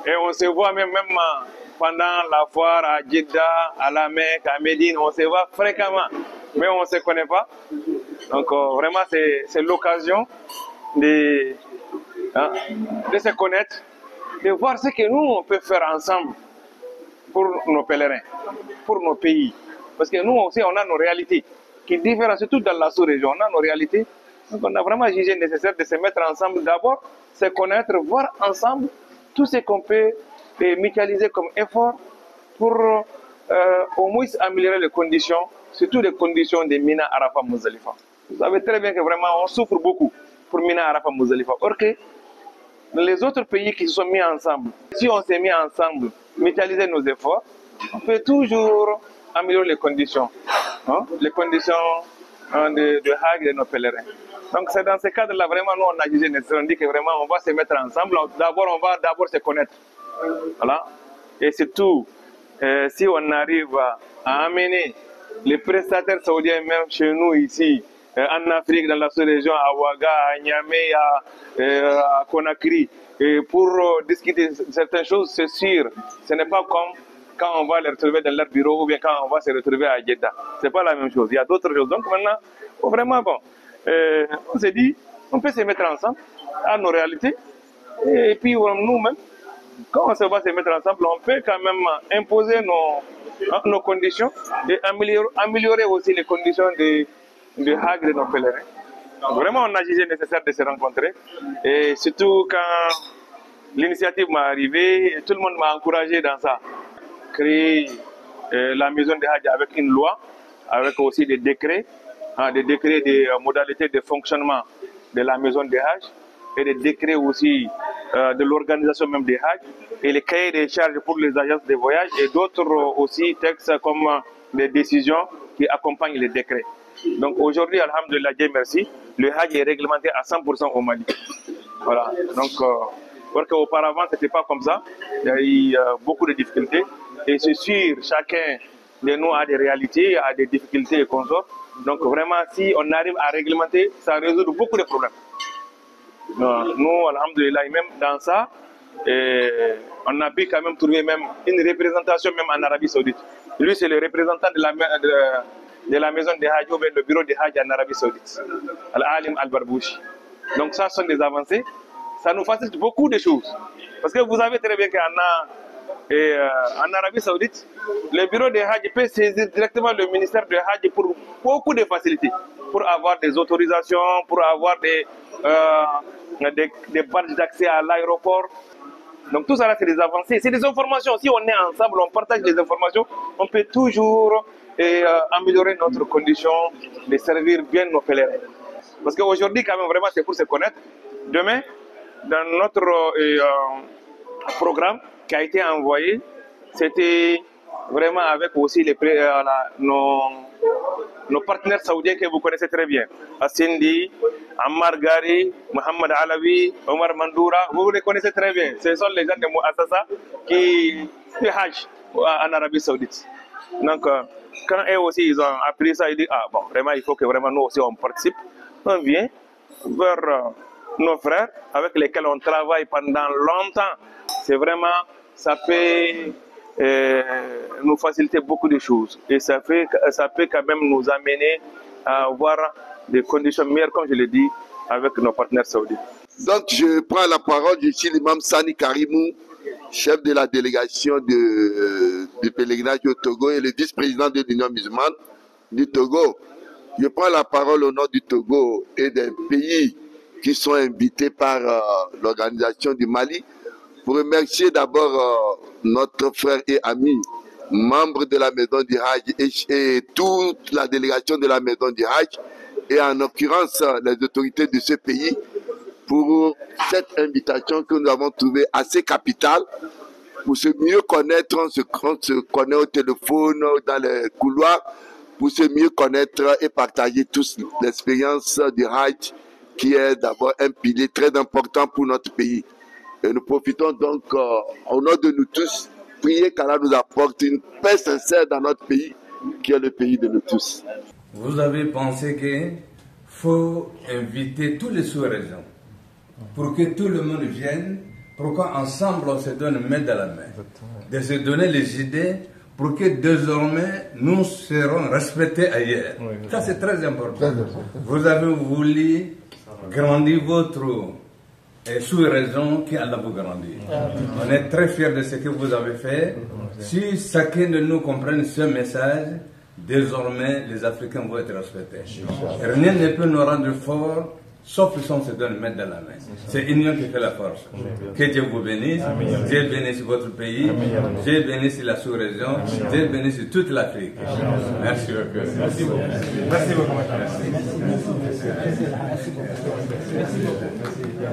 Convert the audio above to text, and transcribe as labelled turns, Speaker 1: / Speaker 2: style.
Speaker 1: Et on se voit même pendant la foire à Jeddah, à la Mecque, à Médine, on se voit fréquemment, mais on ne se connaît pas. Donc vraiment, c'est l'occasion de, hein, de se connaître, de voir ce que nous, on peut faire ensemble pour nos pèlerins, pour nos pays. Parce que nous aussi, on a nos réalités qui diffèrent, surtout dans la sous-région, on a nos réalités. Donc on a vraiment jugé nécessaire de se mettre ensemble d'abord, se connaître, voir ensemble tout ce qu'on peut mutualiser comme effort pour au moins améliorer les conditions, surtout les conditions de Mina, Arafat, Muzdalifa. Vous savez très bien que vraiment on souffre beaucoup pour Mina, Arafat, Muzdalifa. Or que les autres pays qui se sont mis ensemble, si on s'est mis ensemble, mutualiser nos efforts, on peut toujours améliorer les conditions de Hajj de nos pèlerins. Donc c'est dans ce cadre-là, vraiment, nous, on a jugé nécessaire, on dit que vraiment, on va se mettre ensemble. D'abord, on va d'abord se connaître. Voilà. Et surtout, si on arrive à amener les prestataires saoudiens, même chez nous ici, en Afrique, dans la sous-région, à Ouaga, à Niamey, à Conakry, et pour discuter certaines choses, c'est sûr, ce n'est pas comme quand on va les retrouver dans leur bureau ou bien quand on va se retrouver à Jeddah. Ce n'est pas la même chose, il y a d'autres choses. Donc maintenant, vraiment, bon, on s'est dit, on peut se mettre ensemble à nos réalités, et puis nous-mêmes, quand on se va se mettre ensemble, on peut quand même imposer nos conditions et améliorer aussi les conditions de Hajj de nos pèlerins. Donc vraiment, on a jugé nécessaire de se rencontrer. Et surtout quand l'initiative m'est arrivée, tout le monde m'a encouragé dans ça. Créer la maison de Hajj avec une loi, avec aussi des décrets des modalités de fonctionnement de la maison de Hajj et des décrets aussi de l'organisation même des Hajj et les cahiers des charges pour les agences de voyage et d'autres aussi textes comme des décisions qui accompagnent les décrets. Donc aujourd'hui, alhamdulillah, Dieu merci, le Hajj est réglementé à 100% au Mali. Voilà. Donc, parce qu'auparavant, ce n'était pas comme ça. Il y a eu beaucoup de difficultés. Et c'est sûr, chacun de nous a des réalités, a des difficultés et consorts. Donc vraiment, si on arrive à réglementer, ça résout beaucoup de problèmes. Nous, alhamdulillah, même dans ça, on a pu quand même trouver même une représentation même en Arabie Saoudite. Lui, c'est le représentant de la maison de Hajj ou bien le bureau de Hajj en Arabie Saoudite, Al-Alim Al-Barbouchi. Donc ça, ce sont des avancées. Ça nous facilite beaucoup de choses. Parce que vous savez très bien qu'en Arabie Saoudite, le bureau de Hajj peut saisir directement le ministère de Hajj pour beaucoup de facilités. Pour avoir des autorisations, pour avoir des badges d'accès à l'aéroport. Donc tout ça, c'est des avancées. C'est des informations. Si on est ensemble, on partage des informations, on peut toujours améliorer notre condition de servir bien nos pèlerins. Parce qu'aujourd'hui, quand même, vraiment, c'est pour se connaître. Demain, dans notre programme qui a été envoyé, c'était vraiment avec aussi nos partenaires saoudiens que vous connaissez très bien. Assindi, Ammar Gari, Mohamed Alawi, Omar Mandoura, vous les connaissez très bien. Ce sont les gens de Mouassassa qui font Hajj en Arabie Saoudite. Donc, quand eux aussi ils ont appris ça, ils disent ah bon, vraiment il faut que vraiment nous aussi on participe. On vient vers nos frères avec lesquels on travaille pendant longtemps. C'est vraiment, ça peut nous faciliter beaucoup de choses et ça peut quand même nous amener à avoir des conditions meilleures, comme je l'ai dit, avec nos partenaires saoudiens.
Speaker 2: Donc je prends la parole, je suis l'imam Sani Karimou, chef de la délégation du pèlerinage au Togo et le vice-président de l'Union musulmane du Togo. Je prends la parole au nom du Togo et des pays qui sont invités par l'organisation du Mali pour remercier d'abord notre frère et ami, membre de la Maison du Hajj et toute la délégation de la Maison du Hajj et en l'occurrence les autorités de ce pays pour cette invitation que nous avons trouvée assez capitale pour se mieux connaître. On se connaît au téléphone, dans les couloirs, pour se mieux connaître et partager tous l'expérience du Hajj qui est d'abord un pilier très important pour notre pays. Et nous profitons donc, au nom de nous tous, prier qu'Allah nous apporte une paix sincère dans notre pays, qui est le pays de nous tous.
Speaker 3: Vous avez pensé qu'il faut inviter tous les sous-régions pour que tout le monde vienne Pourquoi ensemble on se donne main dans la main? De se donner les idées pour que désormais nous serons respectés ailleurs. Ça c'est très important. Vous avez voulu grandir votre sous-région qui Allah vous grandit. On est très fiers de ce que vous avez fait. Si chacun de nous comprenne ce message, désormais les Africains vont être respectés. Rien ne peut nous rendre forts sauf si on se donne main dans la main. C'est l'union qui fait la force. Que Dieu vous bénisse. Dieu bénisse votre pays. Dieu bénisse la sous-région. Dieu bénisse toute l'Afrique. Merci beaucoup. Merci beaucoup. Merci beaucoup. Merci beaucoup.